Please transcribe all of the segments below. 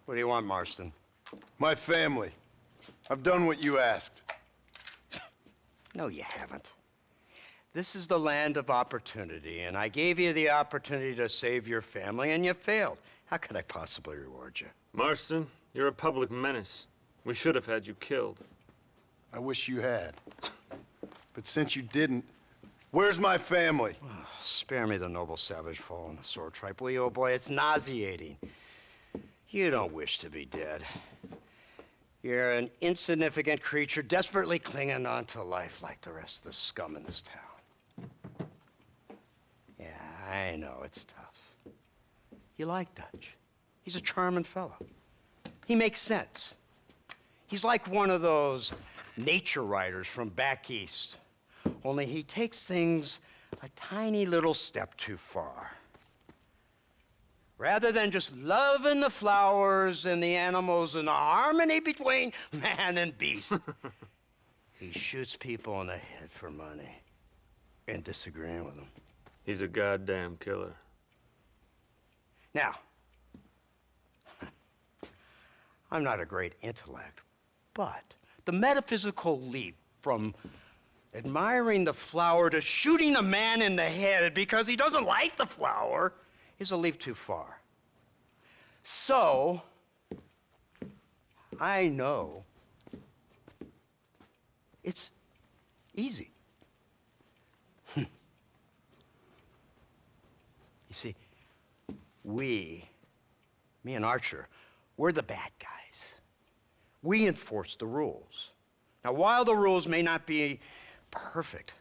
What do you want, Marston? My family. I've done what you asked. No, you haven't. This is the land of opportunity, and I gave you the opportunity to save your family, and you failed. How could I possibly reward you? Marston, you're a public menace. We should have had you killed. I wish you had. But since you didn't, where's my family? Oh, spare me the noble savage fall on the sword tripe, will you, old boy? It's nauseating. You don't wish to be dead. You're an insignificant creature desperately clinging on to life like the rest of the scum in this town. Yeah, I know it's tough. You like Dutch. He's a charming fellow. He makes sense. He's like one of those nature writers from back east. Only he takes things a tiny little step too far. Rather than just loving the flowers and the animals and the harmony between man and beast, he shoots people in the head for money and disagreeing with them. He's a goddamn killer. Now, I'm not a great intellect, but the metaphysical leap from admiring the flower to shooting a man in the head because he doesn't like the flower is a leap too far. So, I know it's easy. You see, me and Archer, we're the bad guys. We enforce the rules. Now, while the rules may not be perfect,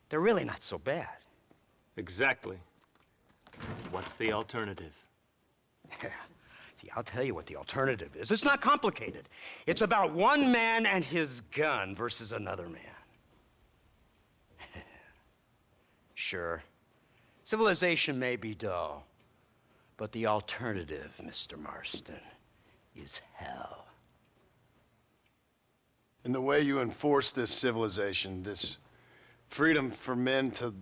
they're really not so bad. Exactly. What's the alternative? Yeah. See, I'll tell you what the alternative is. It's not complicated. It's about one man and his gun versus another man. Sure, civilization may be dull, but the alternative, Mr. Marston, is hell. And the way you enforce this civilization, this freedom for men to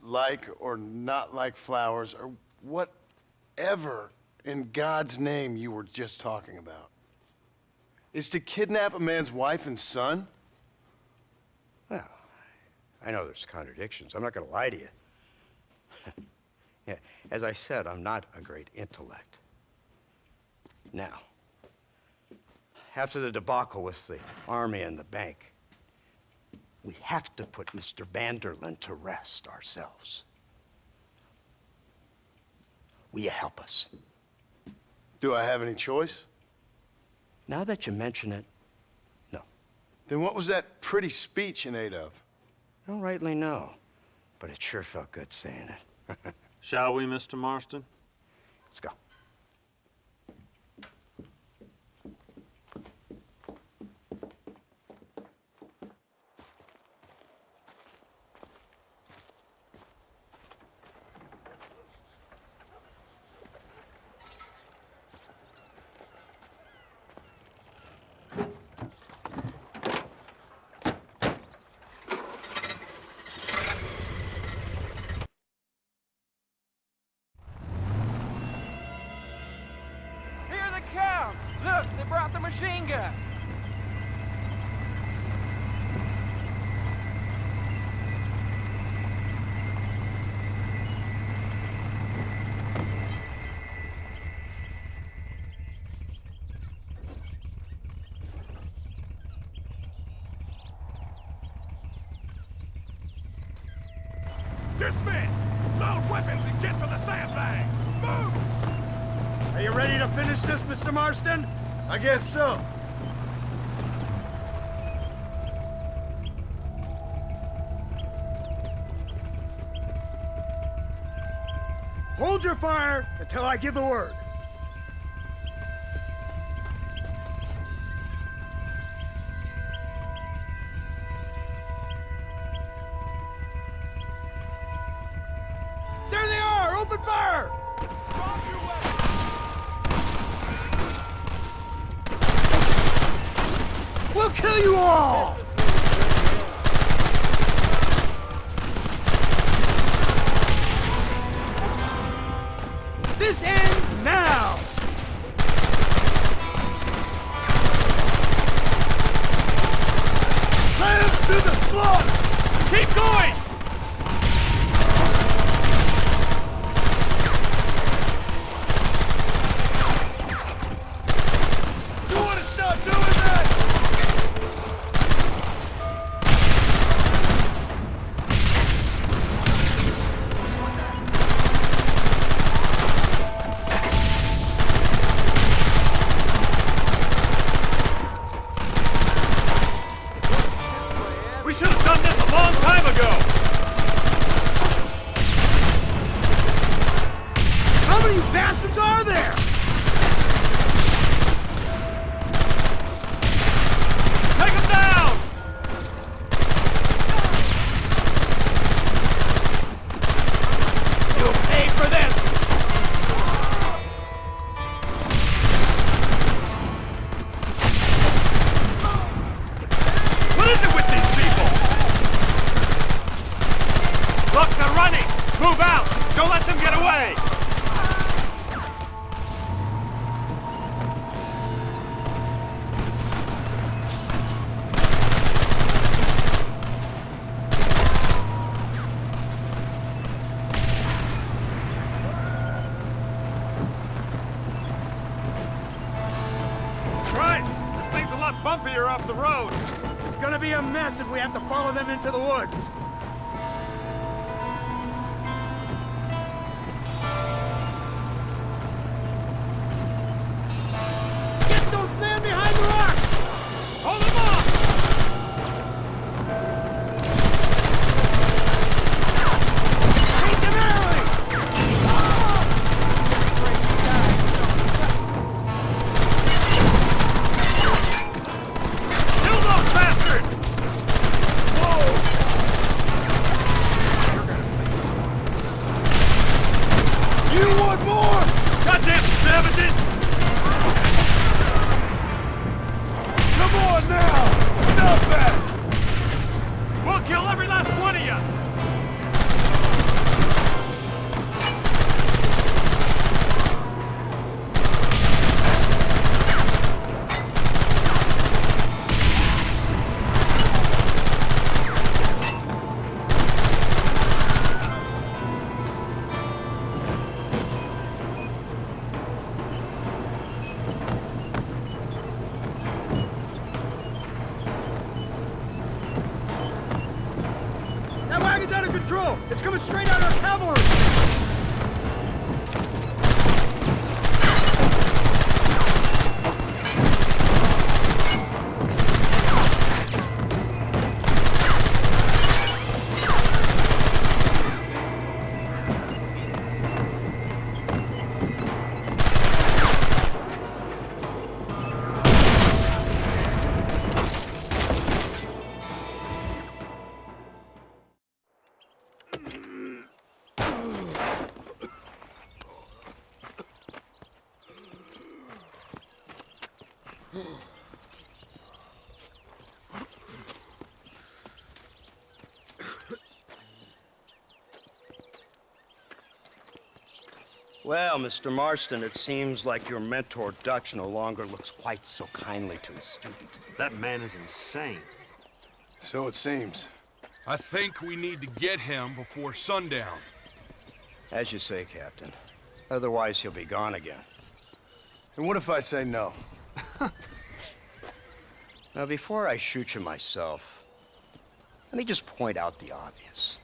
like or not like flowers, or whatever in God's name you were just talking about, is to kidnap a man's wife and son? Well, I know there's contradictions. I'm not going to lie to you. Yeah, as I said, I'm not a great intellect. Now, after the debacle with the army and the bank, we have to put Mr. Vanderlyn to rest ourselves. Will you help us? Do I have any choice? Now that you mention it, no. Then what was that pretty speech in aid of? I don't rightly know, but it sure felt good saying it. Shall we, Mr. Marston? Let's go. Look, they brought the machine gun. Dismiss! Load weapons and get to the sandbags! Move! Are you ready to finish this, Mr. Marston? I guess so. Hold your fire until I give the word. There they are! Open fire! Drop your weapons! We'll kill you all! This ends now! Outlaw! Keep going! You want to stop doing that? We should have done this a long time ago! How many bastards are there? Take them down! You'll pay for this! What is it with these people? Look, they're running! Move out! Don't let them get away! Christ! This thing's a lot bumpier off the road! It's gonna be a mess if we have to follow them into the woods. Get those men behind the rock! Hold them off! Take them early! Kill those bastards! You want more? Goddamn savages! Come on now! Enough that! We'll kill every last one of you! That wagon's out of control! It's coming straight at our cavalry! Well, Mr. Marston, it seems like your mentor Dutch no longer looks quite so kindly to his student. That man is insane. So it seems. I think we need to get him before sundown. As you say, Captain. Otherwise, he'll be gone again. And what if I say no? Now, before I shoot you myself, let me just point out the obvious.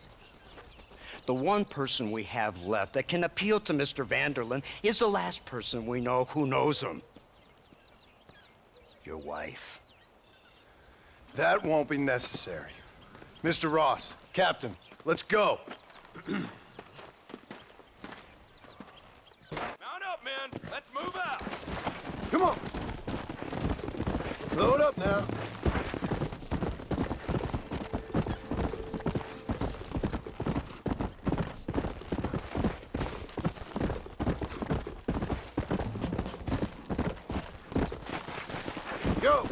The one person we have left that can appeal to Mr. Vanderlyn is the last person we know who knows him. Your wife. That won't be necessary. Mr. Ross, Captain, let's go. Mount up, men! Let's move out! Come on. Load up now. Go.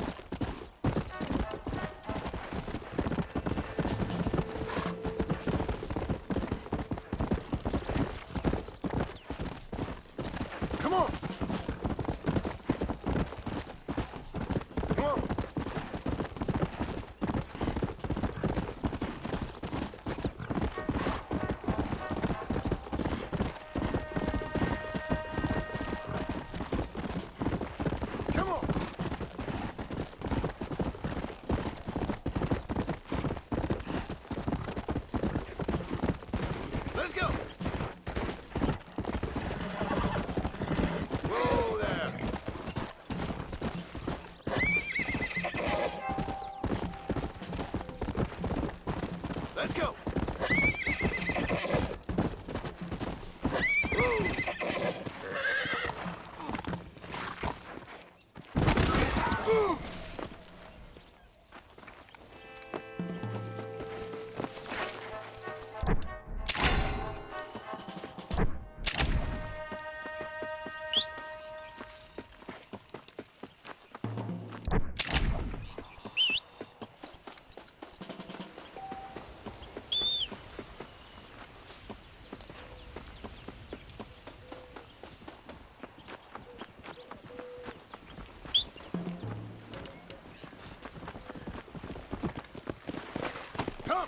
Come!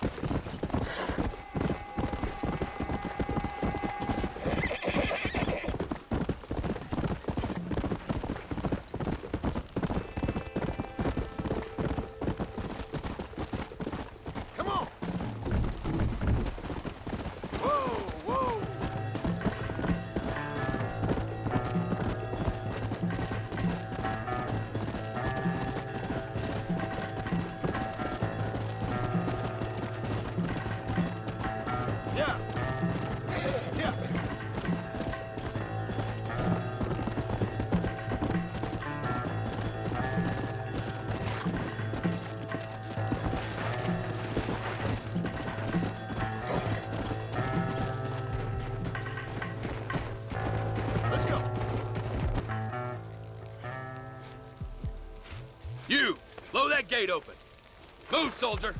Come on! Whoa, whoa! Yeah. Yeah. Let's go. You! Blow that gate open. Move, soldier!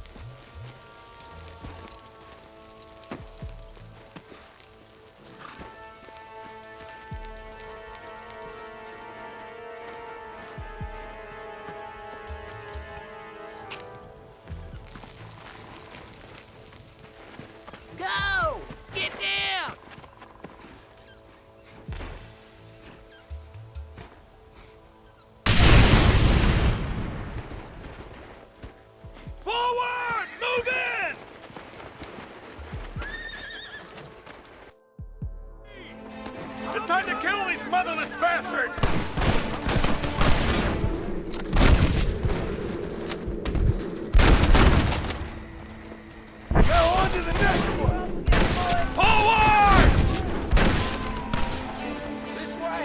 Go! Get down! Forward! Move in! It's time to kill these motherless bastards! Now on to the next one! Forward! This way!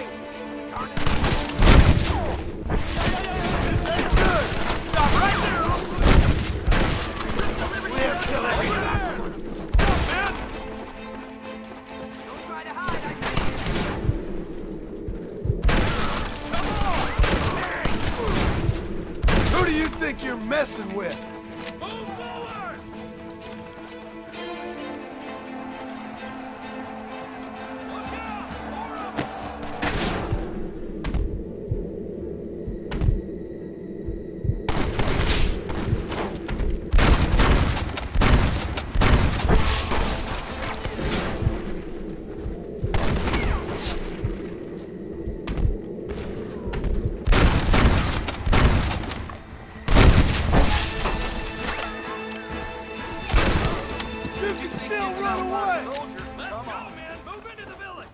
This ain't good! Stop right there! We have to kill every bastard! Don't try to hide, I see you! Who do you think you're messing with? Move forward! Look out! More of them! You can still run away! Let's go, man! Move into the village!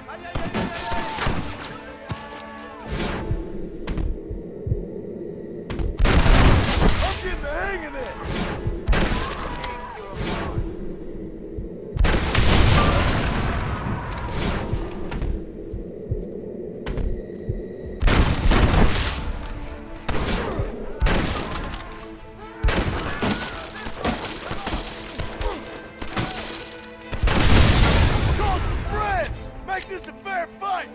I'm getting the hang of this! Call some friends! Make this a fair fight!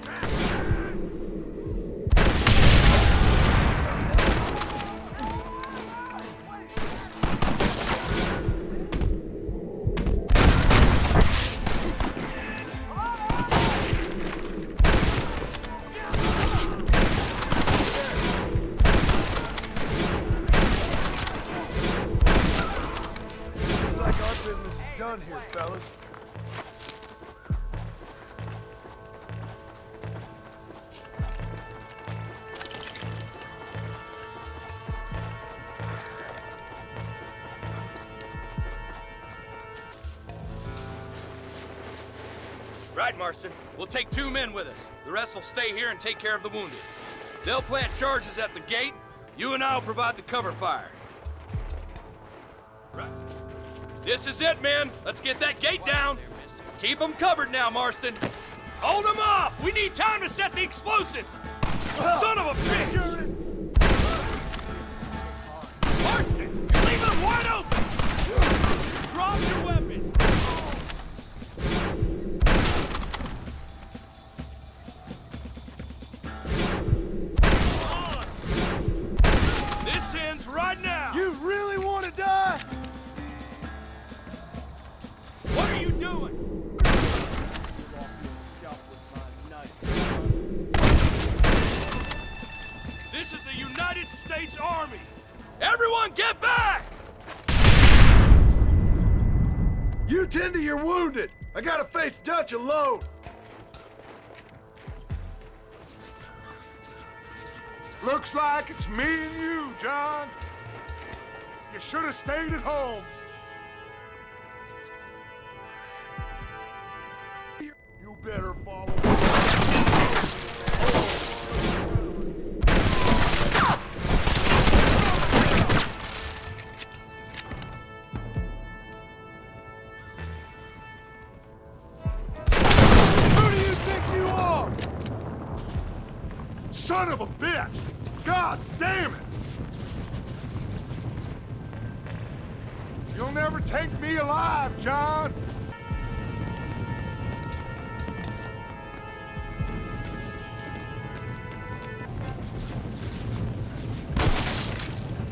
Looks like our business is done here, fellas. Right, Marston. We'll take 2 men with us. The rest will stay here and take care of the wounded. They'll plant charges at the gate. You and I'll provide the cover fire. Right. This is it, men. Let's get that gate down. Keep them covered now, Marston. Hold them off! We need time to set the explosives! Son of a bitch! Sure is. Marston, you're leaving them wide open! Drop your weapon! On! This ends right now! You really want to die? you doing? This is the United States Army! Everyone get back! You tend to your wounded. I gotta face Dutch alone. Looks like it's me and you, John. You should have stayed at home. You better follow. Who do you think you are? Son of a bitch! God damn it! You'll never take me alive, John!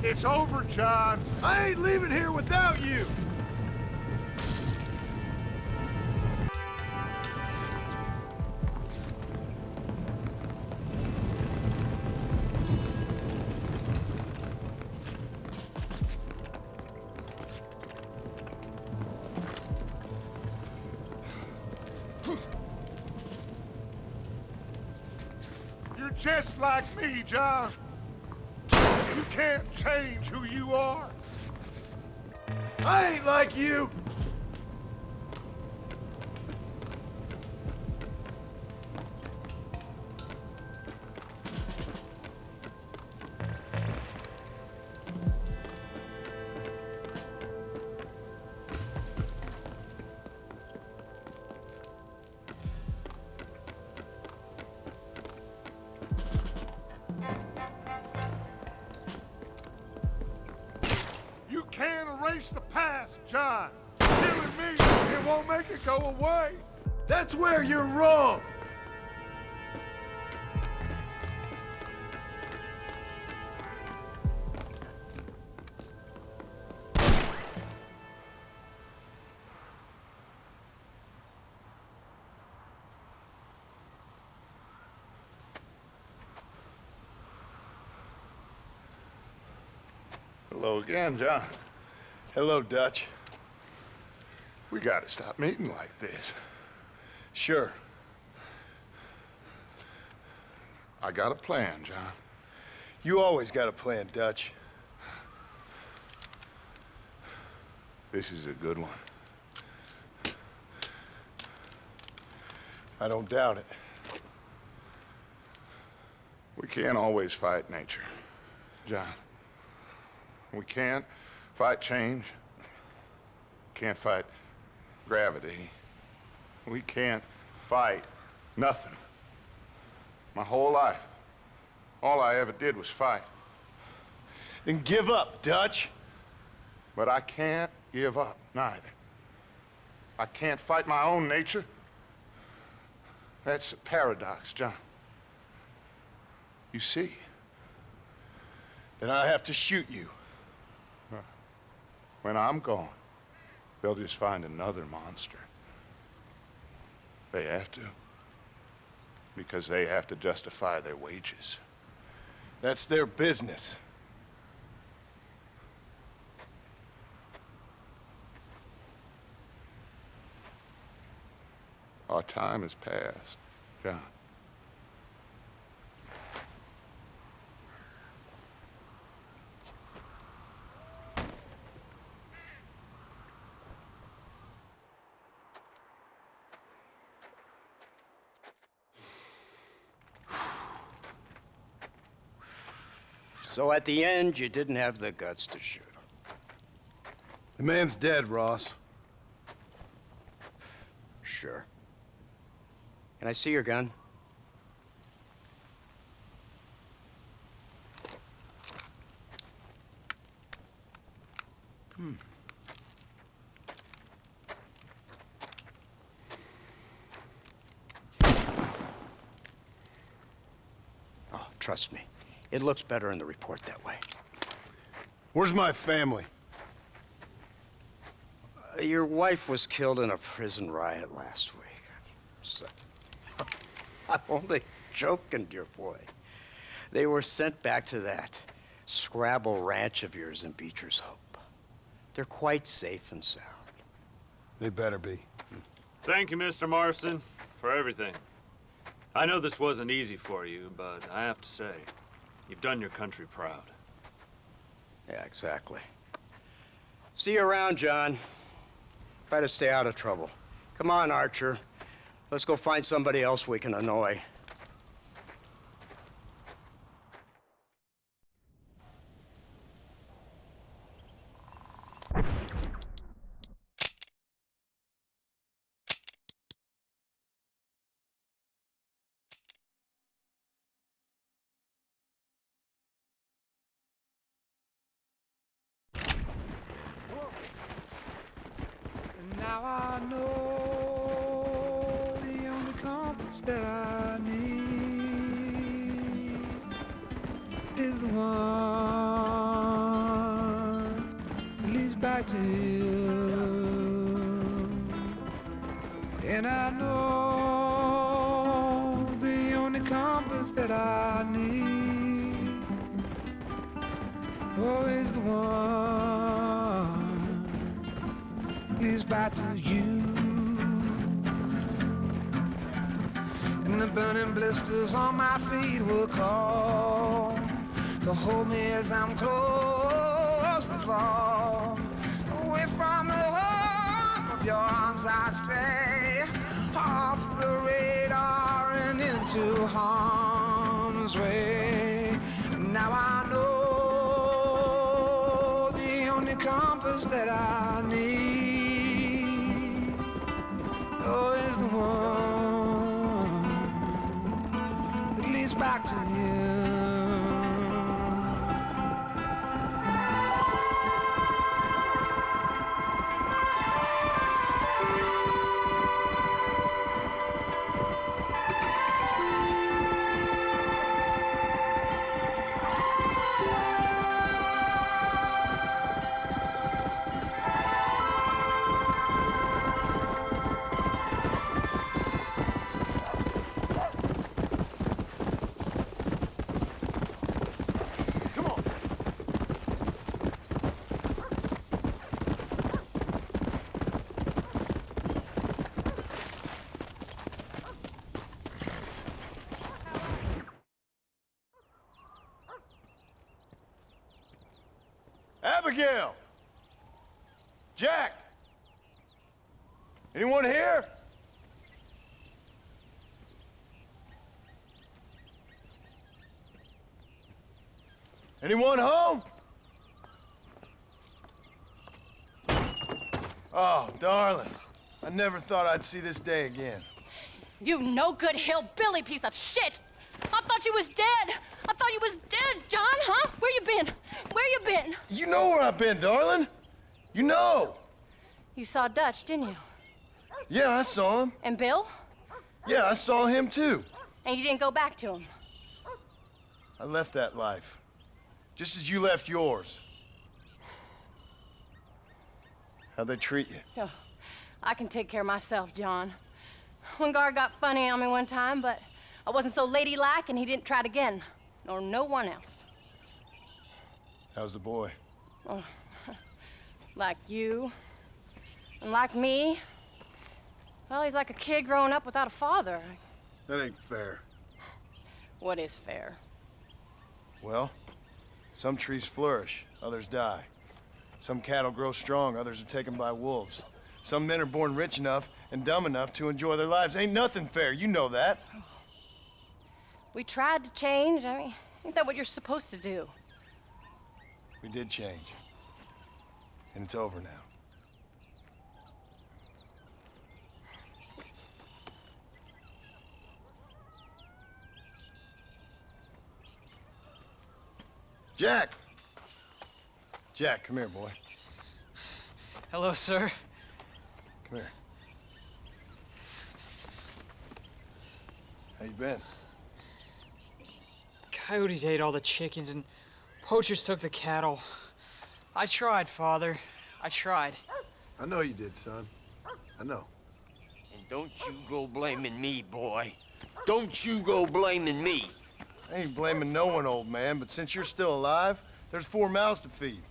It's over, John. I ain't leaving here without you. You're just like me, John. You can't change who you are. I ain't like you. You can't erase the past, John. Killing me, it won't make it go away. That's where you're wrong. Hello again, John. Hello, Dutch. We gotta stop meeting like this. Sure. I got a plan, John. You always got a plan, Dutch. This is a good one. I don't doubt it. We can't always fight nature, John. We can't fight change. Can't fight gravity. We can't fight nothing. My whole life, all I ever did was fight. Then give up, Dutch. But I can't give up, neither. I can't fight my own nature. That's a paradox, John. You see? Then I have to shoot you. When I'm gone, they'll just find another monster. They have to. Because they have to justify their wages. That's their business. Our time has passed, John. So at the end, you didn't have the guts to shoot him. The man's dead, Ross. Sure. Can I see your gun? Oh, trust me. It looks better in the report that way. Where's my family? Your wife was killed in a prison riot last week. So, I'm only joking, dear boy. They were sent back to that Scrabble ranch of yours in Beecher's Hope. They're quite safe and sound. They better be. Thank you, Mr. Marston, for everything. I know this wasn't easy for you, but I have to say, you've done your country proud. Yeah, exactly. See you around, John. Try to stay out of trouble. Come on, Archer. Let's go find somebody else we can annoy. Now I know the only compass that I need is the one that leads back to you. And I know the only compass that I need, oh, is the one leads back to you. And the burning blisters on my feet will call to hold me as I'm close to fall. Away from the home of your arms I stray, off the radar and into harm's way. Now I know the only compass that I need, oh, is the one that leads back to you. Abigail! Jack! Anyone here? Anyone home? Oh, darling. I never thought I'd see this day again. You no-good hillbilly piece of shit! I thought you was dead! I thought you was dead, John, huh? Where you been? Where you been? You know where I've been, darling. You know. You saw Dutch, didn't you? Yeah, I saw him. And Bill? Yeah, I saw him too. And you didn't go back to him? I left that life. Just as you left yours. How'd they treat you? Oh, I can take care of myself, John. One guard got funny on me one time, but I wasn't so ladylike and he didn't try it again. Nor no one else. How's the boy? Oh, like you. And like me. Well, he's like a kid growing up without a father. That ain't fair. What is fair? Well, some trees flourish, others die. Some cattle grow strong, others are taken by wolves. Some men are born rich enough and dumb enough to enjoy their lives. Ain't nothing fair, you know that. We tried to change. I mean, ain't that what you're supposed to do? We did change. And it's over now. Jack! Jack, come here, boy. Hello, sir. Come here. How you been? Coyotes ate all the chickens and poachers took the cattle. I tried, Father. I tried. I know you did, son. I know. And don't you go blaming me, boy. Don't you go blaming me. I ain't blaming no one, old man, but since you're still alive, there's 4 mouths to feed.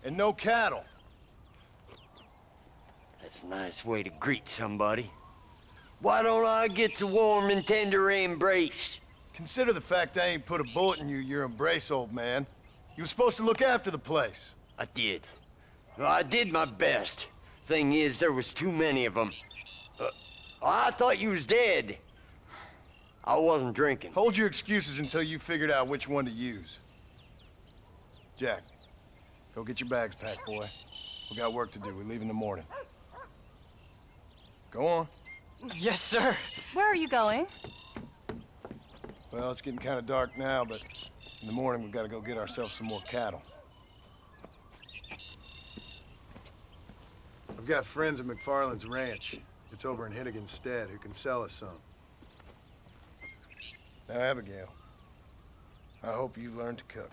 And no cattle. That's a nice way to greet somebody. Why don't I get the warm and tender embrace? Consider the fact I ain't put a bullet in your embrace, old man. You were supposed to look after the place. I did. Well, I did my best. Thing is, there was too many of them. I thought you was dead. I wasn't drinking. Hold your excuses until you figured out which one to use. Jack, go get your bags packed, boy. We got work to do. We leave in the morning. Go on. Yes, sir. Where are you going? Well, it's getting kind of dark now, but in the morning we've got to go get ourselves some more cattle. I've got friends at McFarland's ranch. It's over in Hennigan's stead who can sell us some. Now, Abigail, I hope you learned to cook.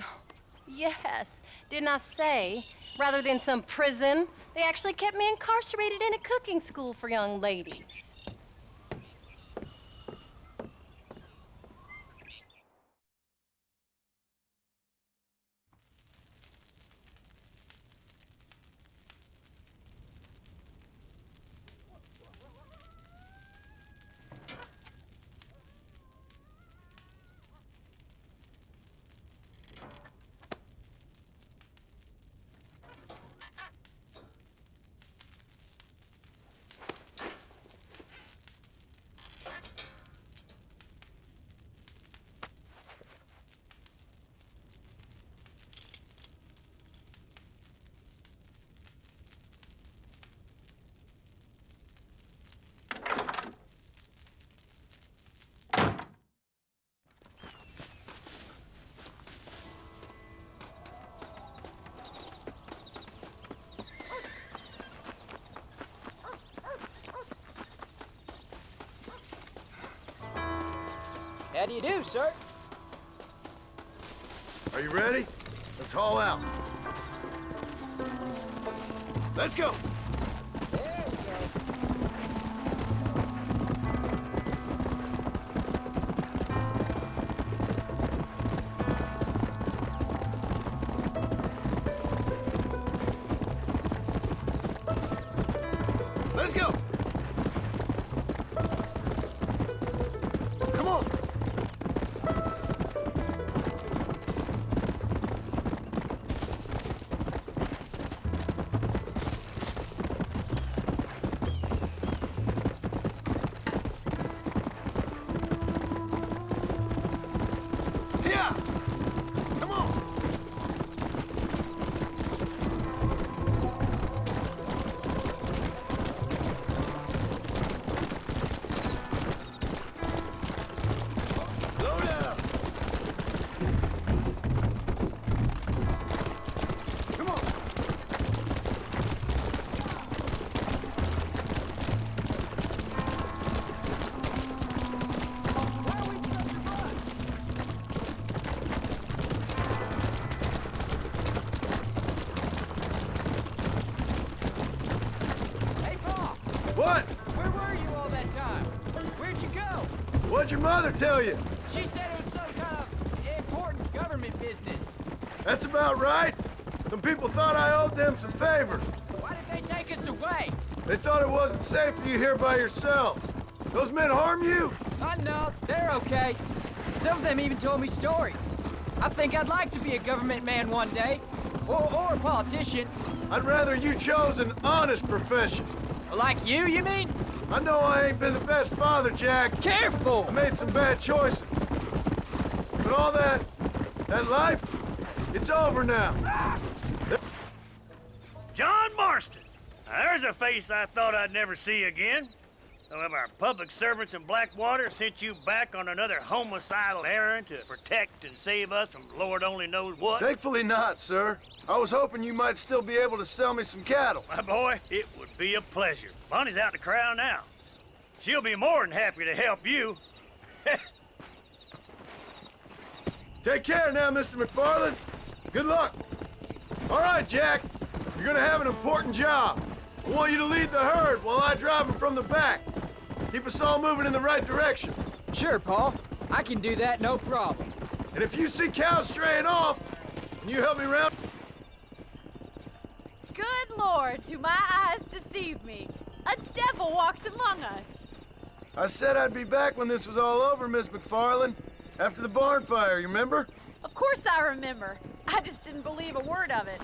Yes. Didn't I say, rather than some prison, they actually kept me incarcerated in a cooking school for young ladies. How do you do, sir? Are you ready? Let's haul out. Let's go! There we go. Let's go! Come on! Yeah! Come on! Load up! Come on! Hey, Pa! What? Where were you all that time? Where'd you go? What'd your mother tell you? She said it was some kind of important government business. That's about right. Some people thought I owed them some favors. Why did they take us away? They thought it wasn't safe for you here by yourselves. Those men harm you? No, they're okay. Some of them even told me stories. I think I'd like to be a government man one day. Or a politician. I'd rather you chose an honest profession. Like you mean? I know I ain't been the best father, Jack. Careful! I made some bad choices. But all that life, it's over now. John Marston! Now, there's a face I thought I'd never see again. Some of our public servants in Blackwater sent you back on another homicidal errand to protect and save us from Lord only knows what. Thankfully not, sir. I was hoping you might still be able to sell me some cattle. My boy, it would be a pleasure. Bonnie's out to corral now. She'll be more than happy to help you. Take care now, Mr. McFarland. Good luck. All right, Jack. You're gonna have an important job. I want you to lead the herd while I drive them from the back. Keep us all moving in the right direction. Sure, Paul. I can do that, no problem. And if you see cows straying off, can you help me round? Good Lord, do my eyes deceive me? A devil walks among us. I said I'd be back when this was all over, Miss McFarland. After the barn fire, you remember? Of course I remember. I just didn't believe a word of it.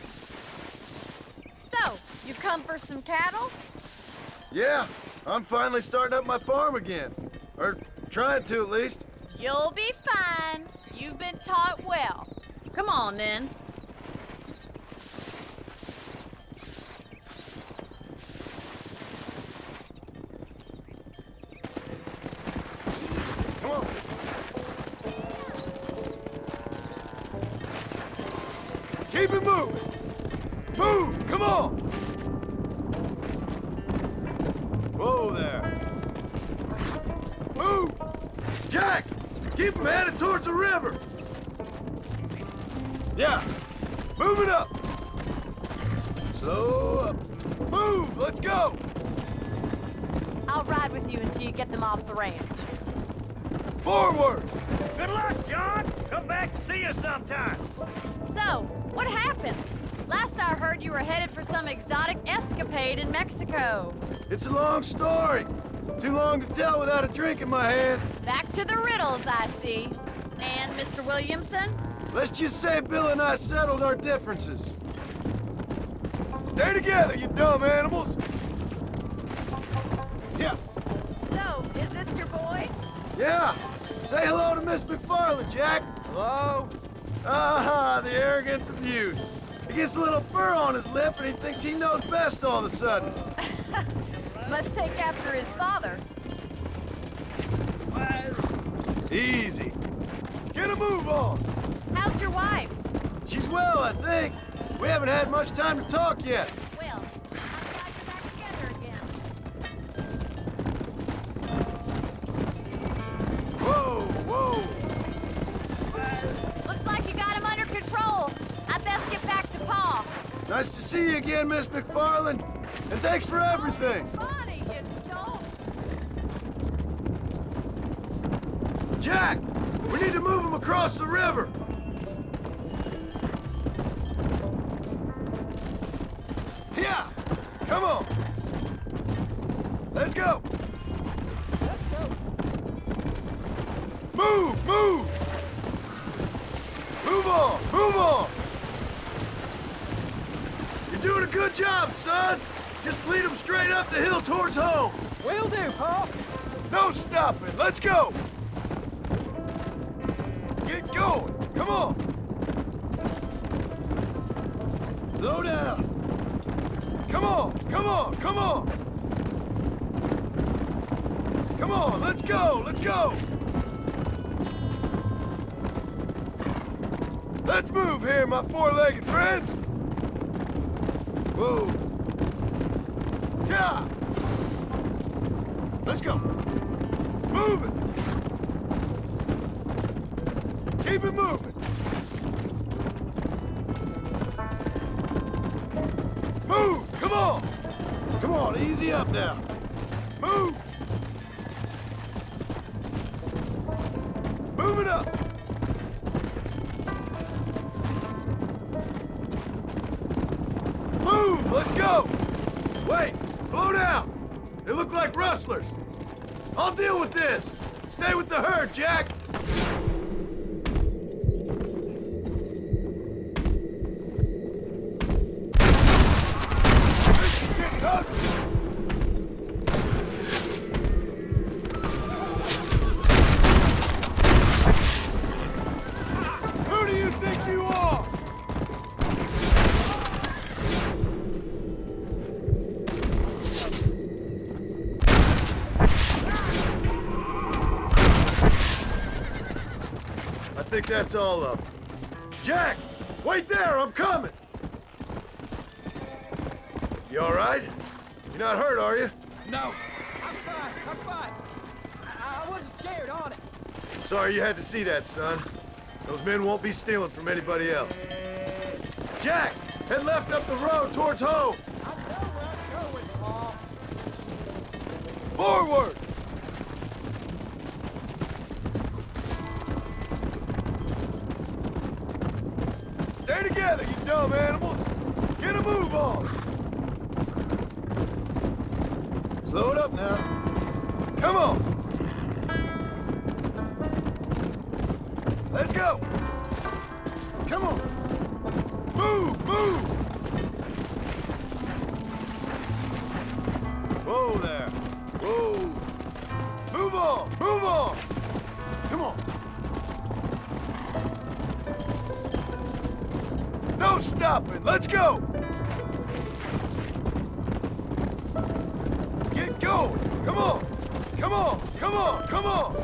So, you've come for some cattle? Yeah, I'm finally starting up my farm again. Or trying to, at least. You'll be fine. You've been taught well. Come on, then. Come on. Keep it moving. Move, come on. Whoa there. Move. Jack, keep them headed towards the river. Yeah, move it up. Slow up. Move, let's go. I'll ride with you until you get them off the ranch. Forward. Good luck, John. Come back and see us sometime. So, what happened? Last I heard you were headed for some exotic escapade in Mexico. It's a long story. Too long to tell without a drink in my hand. Back to the riddles, I see. And Mr. Williamson? Let's just say Bill and I settled our differences. Stay together, you dumb animals. Yeah. So, is this your boy? Yeah. Say hello to Miss McFarland, Jack. Hello? Ah, the arrogance of youth. He gets a little fur on his lip and he thinks he knows best all of a sudden. Must take after his father. Easy. Get a move on. How's your wife? She's well, I think. We haven't had much time to talk yet. Well, I'm glad you're back together again. Whoa, whoa. Looks like you got him under control. I best get back to Pa. Nice to see you again, Miss McFarland. And thanks for everything. Funny, you don't. Jack, we need to move him across the river. Yeah, come on. Let's go. Move, move. Move on, move on. You're doing a good job, son. Just lead them straight up the hill towards home. Will do, Paul. No stopping. Let's go. Get going. Come on. Slow down. Come on, come on, come on. Come on, let's go, let's go. Let's move here, my four-legged friends. Whoa. Yeah. Let's go. Move it. Keep it moving. Move! Come on! Come on, easy up now. Move! Move it up! Move! Let's go! Wait! Slow down! They look like rustlers. I'll deal with this. Stay with the herd, Jack. Who do you think you are? I think that's all of them. Jack, wait there, I'm coming. You all right? You're not hurt, are you? No. I'm fine. I wasn't scared, honest. Sorry you had to see that, son. Those men won't be stealing from anybody else. Jack, head left up the road towards home. I know where I'm going. Forward! Stay together, you dumb animals! Get a move on! Slow it up now. Come on! Let's go! Come on! Move! Move! Whoa there! Whoa! Move on! Move on! Come on! No stopping! Let's go! Get going! Come on! Come on! Come on! Come on!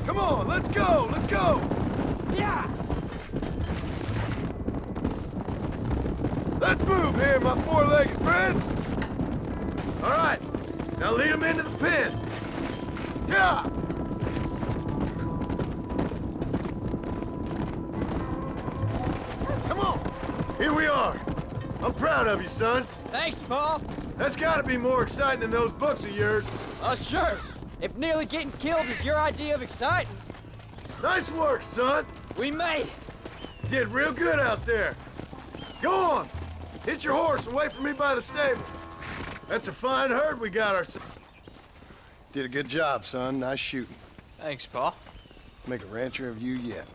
Come on! Let's go! Let's go! Yeah! Let's move here, my four-legged friends! All right, now lead them into the pen. Yeah! Come on, here we are. I'm proud of you, son. Thanks, Paul. That's gotta be more exciting than those books of yours. Sure. If nearly getting killed is your idea of exciting. Nice work, son. We made it. Did real good out there. Go on, hit your horse and wait for me by the stable. That's a fine herd we got ourselves. Did a good job, son. Nice shooting. Thanks, Paul. Make a rancher of you yet.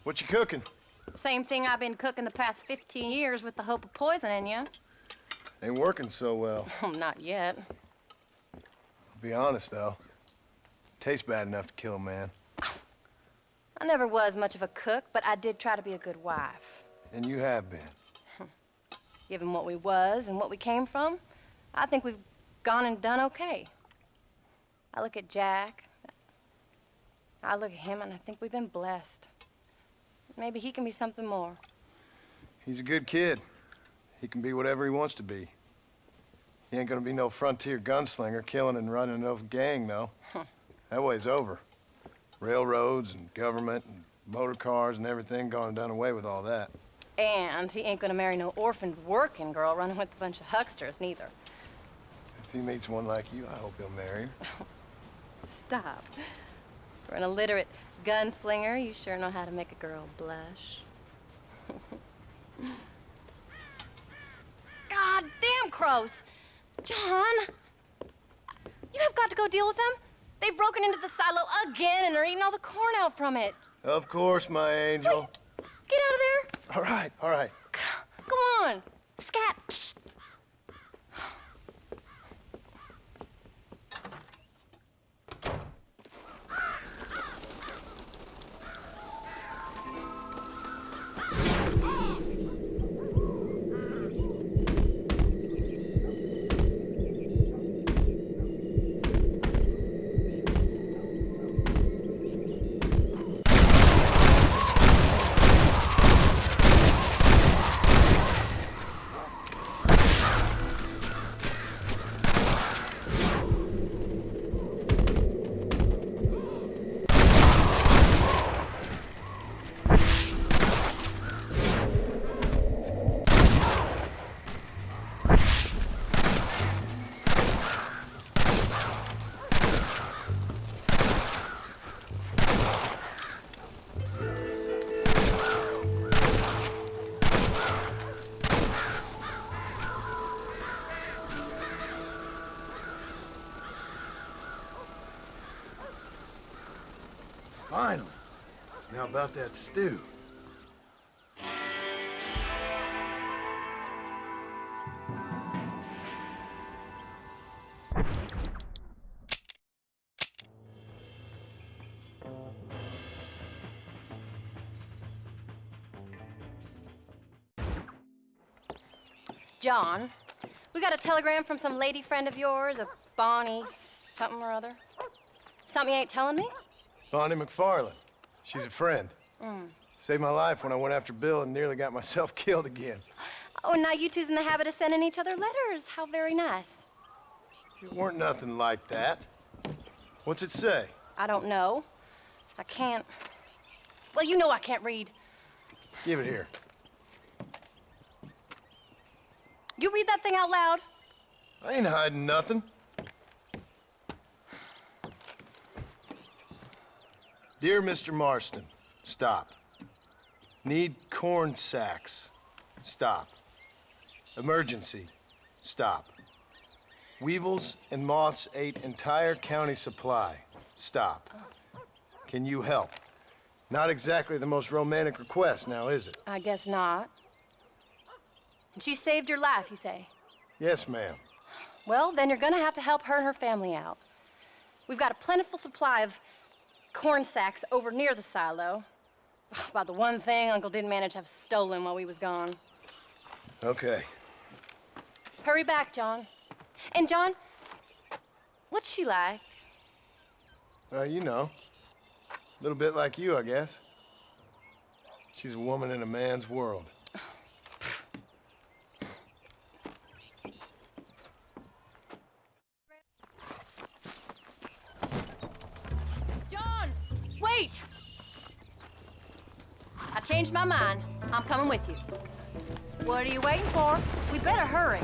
What you cooking? Same thing I've been cooking the past 15 years with the hope of poisoning you. Ain't working so well. Not yet. Be honest, though. Tastes bad enough to kill a man. I never was much of a cook, but I did try to be a good wife. And you have been. Given what we was and what we came from, I think we've gone and done okay. I look at Jack, I look at him, and I think we've been blessed. Maybe he can be something more. He's a good kid. He can be whatever he wants to be. He ain't gonna be no frontier gunslinger killing and running no gang, though. That way's over. Railroads and government and motor cars and everything gone and done away with all that. And he ain't gonna marry no orphaned working girl running with a bunch of hucksters, neither. If he meets one like you, I hope he'll marry her. Stop. For an illiterate gunslinger, you sure know how to make a girl blush. God damn crows! John! You have got to go deal with them. They've broken into the silo again and are eating all the corn out from it. Of course, my angel. Wait, get out of there. All right, all right. Come on. Scat. Shh. Finally. Now about that stew. John, we got a telegram from some lady friend of yours, a Bonnie something or other. Something you ain't telling me? Bonnie McFarland. She's a friend. Saved my life when I went after Bill and nearly got myself killed again. Oh, and now you two's in the habit of sending each other letters. How very nice. It weren't nothing like that. What's it say? I don't know. I can't... Well, you know I can't read. Give it here. You read that thing out loud? I ain't hiding nothing. Dear Mr. Marston, stop. Need corn sacks. Stop. Emergency. Stop. Weevils and moths ate entire county supply. Stop. Can you help? Not exactly the most romantic request, now is it? I guess not. And she saved your life, you say? Yes, ma'am. Well, then you're gonna have to help her and her family out. We've got a plentiful supply of corn sacks over near the silo. About the one thing Uncle didn't manage to have stolen while we was gone. Okay. Hurry back, John. And John, what's she like? You know. A little bit like you, I guess. She's a woman in a man's world. John, wait! I changed my mind. I'm coming with you. What are you waiting for? We better hurry.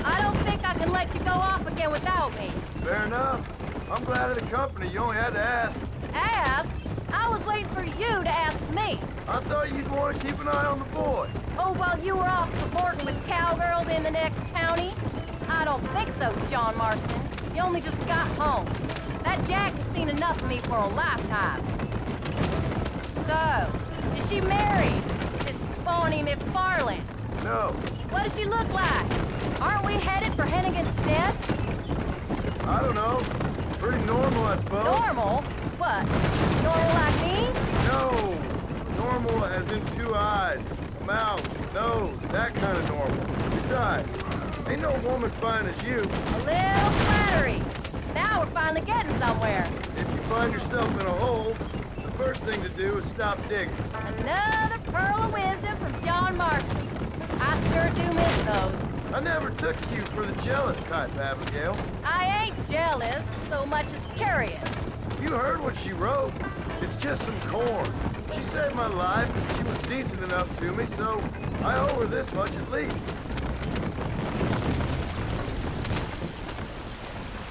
I don't think I can let you go off again without me. Fair enough. I'm glad of the company. You only had to ask. Ask? I was waiting for you to ask me. I thought you'd want to keep an eye on the boy. Oh, while you were off cavorting with cowgirls in the next county? I don't think so, John Marston. You only just got home. That Jack has seen enough of me for a lifetime. So, is she married? This phony McFarland? No. What does she look like? Aren't we headed for Hennigan's Death? I don't know. Pretty normal, I suppose. Normal? What? Normal like me? No. Normal as in 2 eyes, mouth, nose, that kind of normal. Besides, ain't no woman fine as you. A little flattery. Now we're finally getting somewhere. If you find yourself in a hole, the first thing to do is stop digging. Another pearl of wisdom from John Marston. I sure do miss those. I never took you for the jealous type, Abigail. I ain't jealous so much as curious. You heard what she wrote. It's just some corn. She saved my life, and she was decent enough to me, so I owe her this much at least.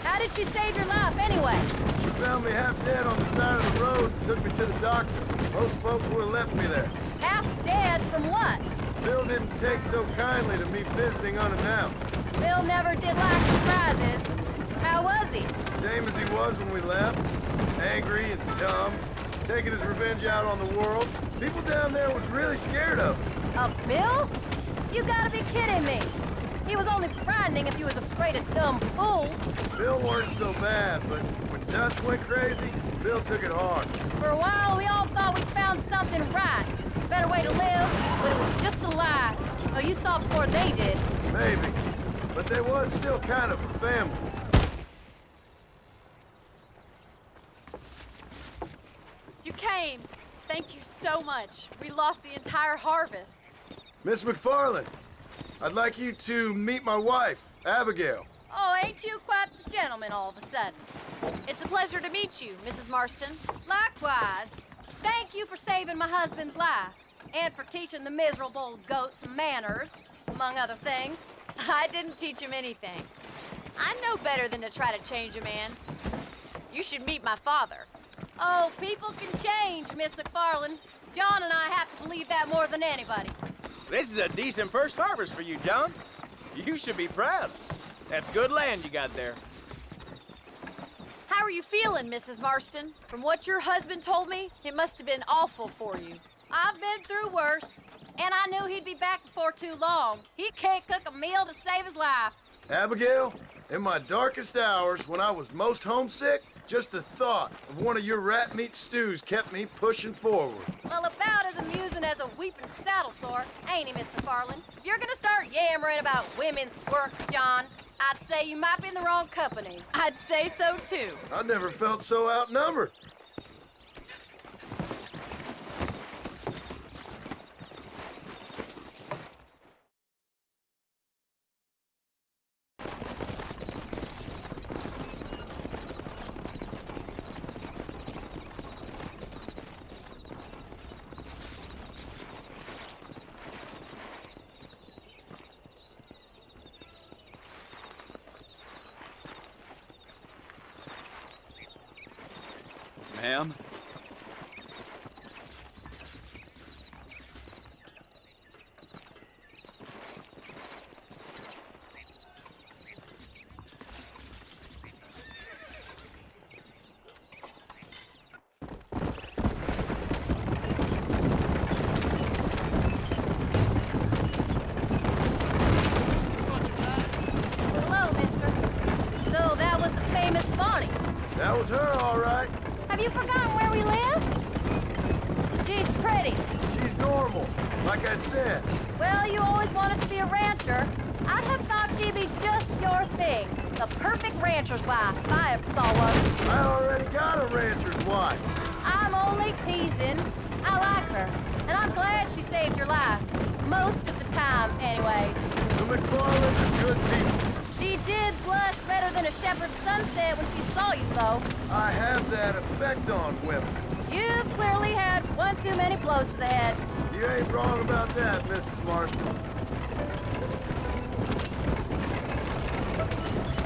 How did she save your life anyway? She found me half dead on the side of the road and took me to the doctor. Most folks would have left me there. Half dead from what? Bill didn't take so kindly to me visiting unannounced. Bill never did like surprises. How was he? Same as he was when we left. Angry and dumb. Taking his revenge out on the world. People down there was really scared of him. Of Bill? You gotta be kidding me. He was only frightening if he was afraid of dumb fools. Bill weren't so bad, but when Dutch went crazy, Bill took it hard. For a while, we all thought we'd found something right. Better way to live, but it was just a lie. Oh, you saw before they did. Maybe. But there was still kind of a family. You came. Thank you so much. We lost the entire harvest. Miss McFarland, I'd like you to meet my wife, Abigail. Oh, ain't you quite the gentleman all of a sudden? It's a pleasure to meet you, Mrs. Marston. Likewise. Thank you for saving my husband's life. And for teaching the miserable old goat some manners, among other things. I didn't teach him anything. I know better than to try to change a man. You should meet my father. Oh, people can change, Miss McFarland. John and I have to believe that more than anybody. This is a decent first harvest for you, John. You should be proud. That's good land you got there. How are you feeling, Mrs. Marston? From what your husband told me, it must have been awful for you. I've been through worse, and I knew he'd be back before too long. He can't cook a meal to save his life. Abigail, In my darkest hours, when I was most homesick, just the thought of one of your rat meat stews kept me pushing forward. Well, about as amusing as a weeping saddle sore, ain't he, Mr. Farland? If you're gonna start yammering about women's work, John, I'd say you might be in the wrong company. I'd say so, too. I never felt so outnumbered. Ma'am? Hello, mister. So that was the famous Bonnie. That was her, all right. Have you forgotten where we live? She's pretty. She's normal, like I said. Well, you always wanted to be a rancher. I'd have thought she'd be just your thing. The perfect rancher's wife, if I ever saw one. I already got a rancher's wife. I'm only teasing. I like her, and I'm glad she saved your life. Most of the time, anyway. The McFarlands are good people. She did blush redder than a shepherd's sunset when she saw you, though. I have that effect on women. You've clearly had one too many blows to the head. You ain't wrong about that, Mrs. Marston.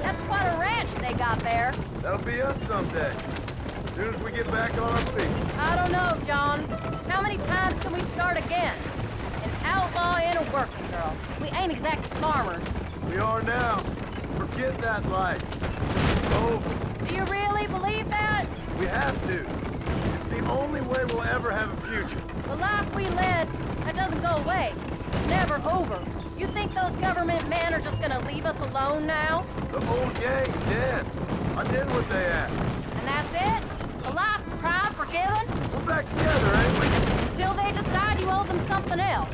That's quite a ranch they got there. That'll be us someday. As soon as we get back on our feet. I don't know, John. How many times can we start again? An outlaw and a working girl. We ain't exactly farmers. We are now. Forget that life. It's over. Do you really believe that? We have to. It's the only way we'll ever have a future. The life we led, that doesn't go away. It's never over. You think those government men are just gonna leave us alone now? The old gang's dead. I did what they asked. And that's it? A life of crime forgiven? We're back together, ain't we? Until they decide you owe them something else.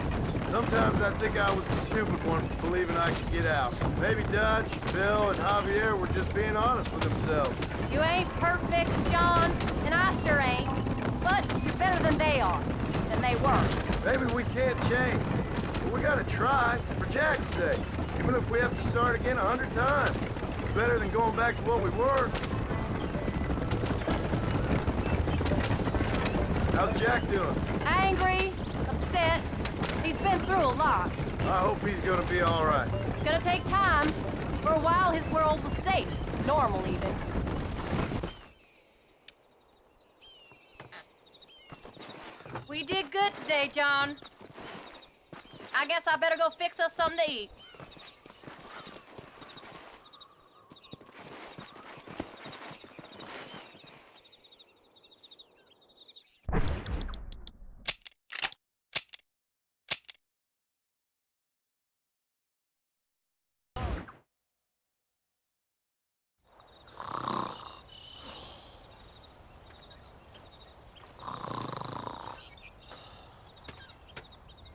Sometimes I think I was the stupid one for believing I could get out. Maybe Dutch, Bill, and Javier were just being honest with themselves. You ain't perfect, John, and I sure ain't. But you're better than they are. Than they were. Maybe we can't change. But we gotta try, for Jack's sake. Even if we have to start again 100 times. It's better than going back to what we were. How's Jack doing? Angry, upset. He's been through a lot. I hope he's gonna be all right. It's gonna take time. For a while, his world was safe. Normal, even. We did good today, John. I guess I better go fix us something to eat.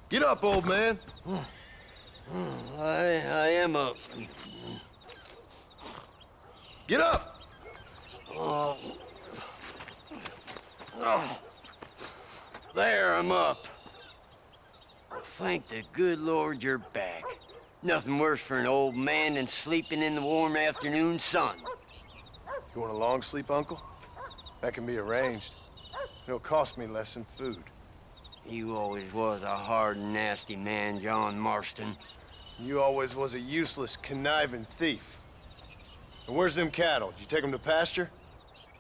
Get up, old man. I am up. Get up! Oh. There, I'm up. Well, thank the good Lord you're back. Nothing worse for an old man than sleeping in the warm afternoon sun. You want a long sleep, Uncle? That can be arranged. It'll cost me less than food. You always was a hard and nasty man, John Marston. You always was a useless, conniving thief. And where's them cattle? Did you take them to pasture?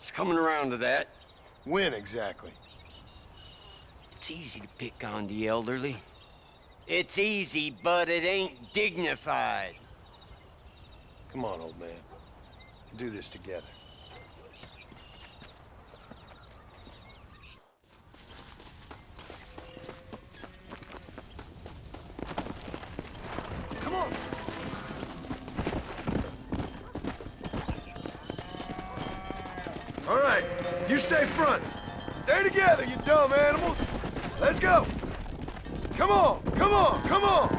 It's coming around to that. When exactly? It's easy to pick on the elderly. It's easy, but it ain't dignified. Come on, old man. We'll do this together. Come on! All right, you stay front. Stay together, you dumb animals. Let's go. Come on, come on, come on.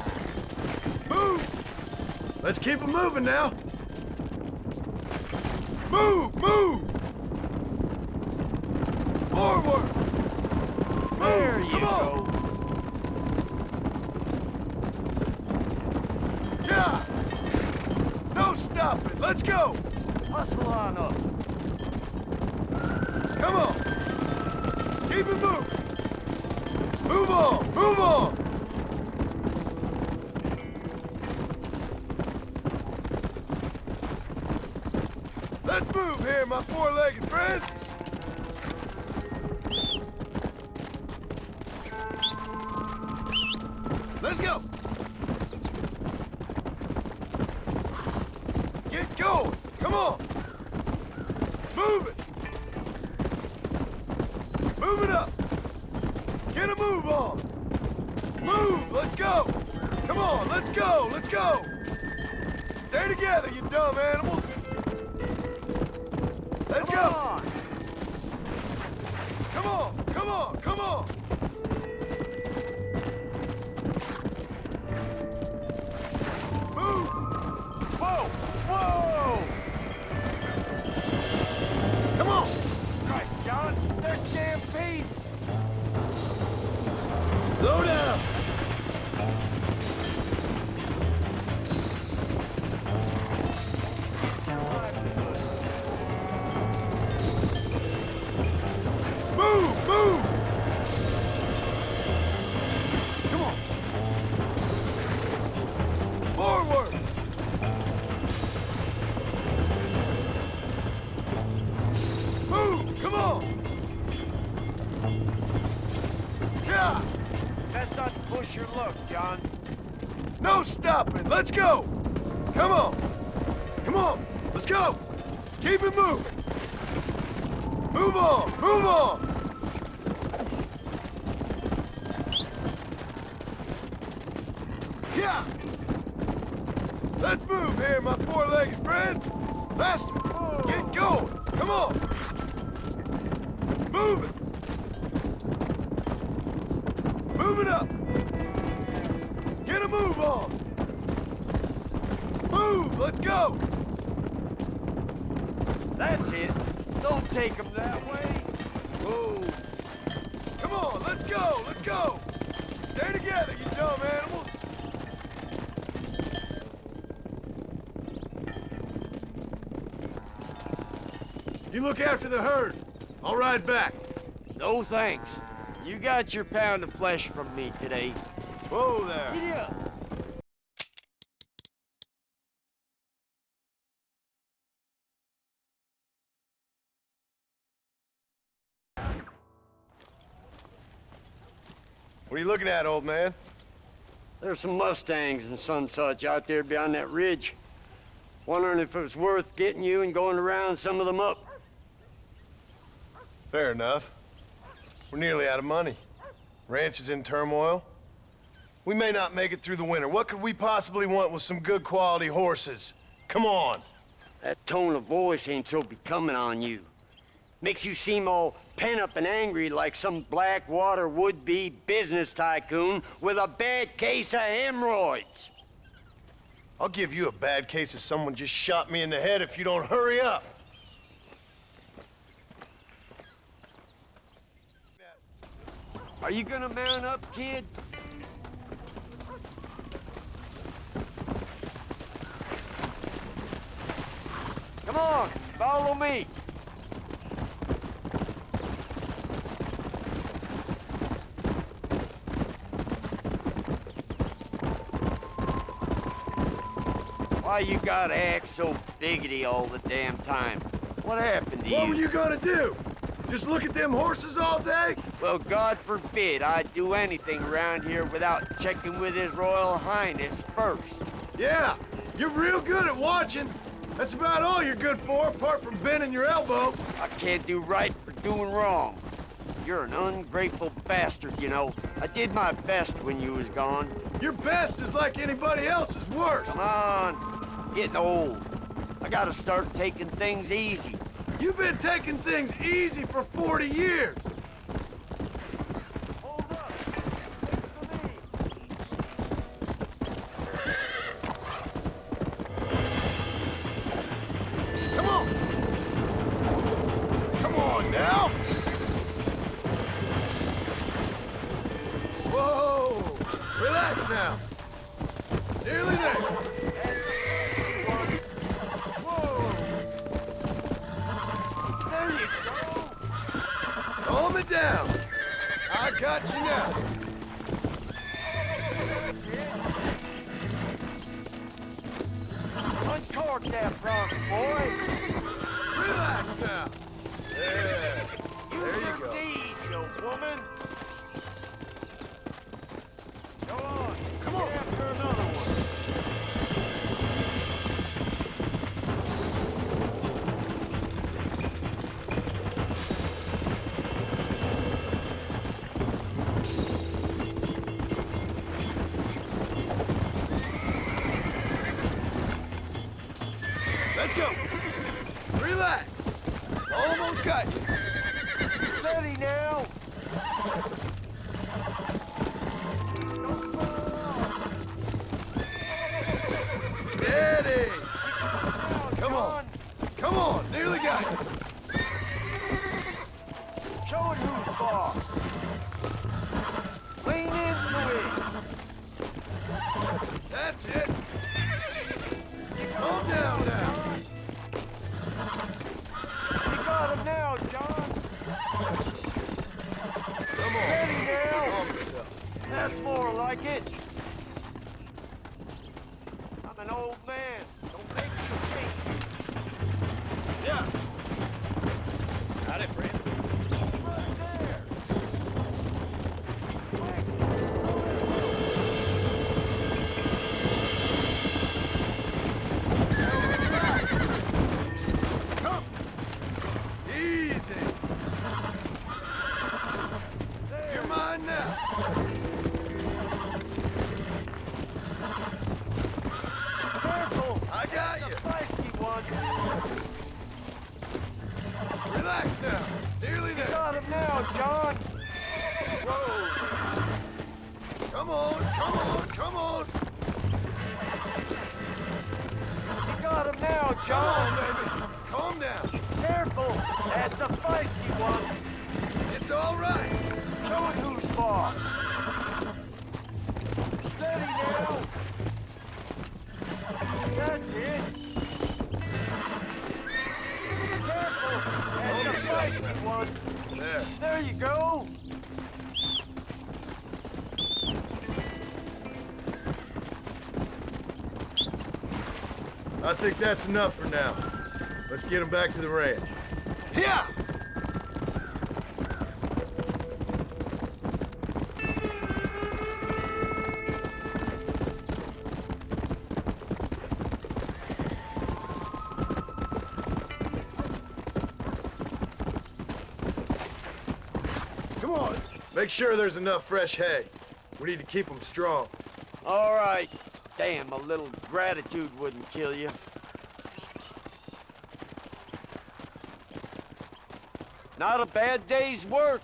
Move. Let's keep it moving now. Move, move. Forward. There you go. Yeah. No stopping. Let's go. Hustle on up. Come on. Keep it moving. Move on, move on. Let's move here, my four-legged friends. Let's go. Get going. Come on. Move it. Move it up. Get a move on. Move. Let's go. Come on. Let's go. Let's go. Stay together, you dumb animals. Let's go. Come on. Come on. Come on. Move. Whoa. Whoa. Come on. Right, John. There's stampede. Slow down. Move, move. Come on. Forward. Move, come on. Yeah. Best not to push your luck, John. No stopping. Let's go. Come on. Come on. Let's go. Keep it moving. Move on. Move on. Yeah. Let's move here, my four-legged friends. Faster. Get going. Come on. Move it. Move it up. Get a move on. Move. Let's go. That's it. Don't take them that way. Move. Come on. Let's go. Let's go. Stay together, you dumb animals. You look after the herd. I'll ride back. No thanks. You got your pound of flesh from me today. Whoa there. Giddy up. What are you looking at, old man? There's some Mustangs and some such out there beyond that ridge. Wondering if it was worth getting you and going to round some of them up. Fair enough. We're nearly out of money. Ranch is in turmoil. We may not make it through the winter. What could we possibly want with some good quality horses? Come on. That tone of voice ain't so becoming on you. Makes you seem all pent up and angry like some Blackwater would-be business tycoon with a bad case of hemorrhoids. I'll give you a bad case of someone just shot me in the head if you don't hurry up. Are you gonna mount up, kid? Come on, follow me. Why you gotta act so biggity all the damn time? What happened to you? What were you gonna do? Just look at them horses all day? Well, God forbid I'd do anything around here without checking with His Royal Highness first. Yeah, you're real good at watching. That's about all you're good for, apart from bending your elbow. I can't do right for doing wrong. You're an ungrateful bastard, you know. I did my best when you was gone. Your best is like anybody else's worst. Come on, getting old. I gotta start taking things easy. You've been taking things easy for 40 years. Come on! Come on now! Whoa! Relax now. Nearly there. Calm it down. I got you now. Uncork that front, boy. Relax now. There. There you go. Indeed, you woman. Go on. Come on. Get after another one. Let's go. Relax. Almost got you. Steady now. Steady. Come on. Come on. Nearly got you. Show it who's boss. Lean into it. That's it. Calm down now. You got him now, John. Come on. Steady now. Calm yourself. That's more like it. I'm an old man. Don't make me think. Yeah. Howdy, friend. Right there. Come. Easy. You're mine now. Careful. I got you. Feisty one. Relax now. Nearly there. Got him now, John. Whoa. Come on. Come on. Come on. You got him now, Come John. on, baby. Calm down. Careful. That's a feisty one. It's all right. Show it who's boss. Steady now. That's it. Careful. That's a feisty one. There. There you go. I think that's enough for now. Let's get him back to the ranch. Yeah! Come on. Make sure there's enough fresh hay. We need to keep them strong. All right. Damn, a little gratitude wouldn't kill you. Not a bad day's work.